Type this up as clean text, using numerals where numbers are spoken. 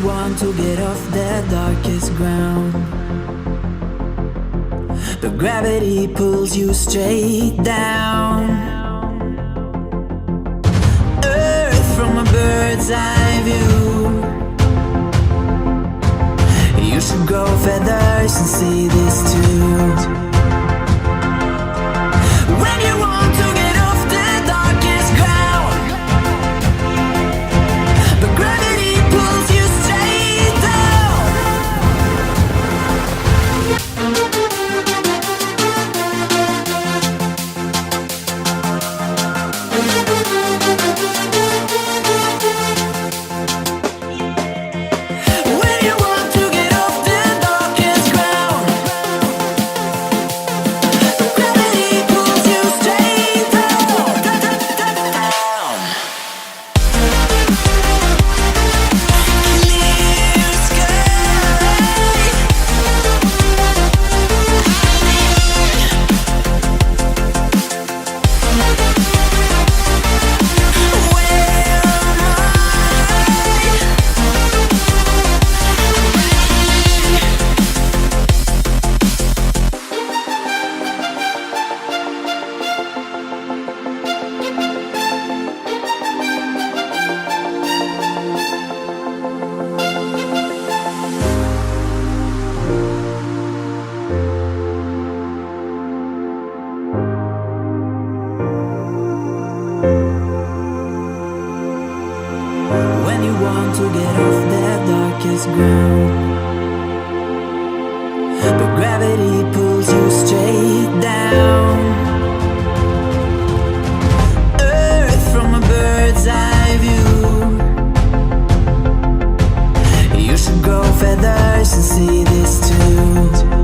want to get off the darkest ground, but gravity pulls you straight down. Earth from a bird's eye view. You should grow feathers and see this too. When you want to get off the darkest ground, but gravity pulls you straight down. When you want to get off the darkest ground, but gravity pulls you straight down, down. Clear sky. When you want to get off the darkest ground, but gravity pulls you straight down. Earth from a bird's eye view. You should grow feathers and see this too.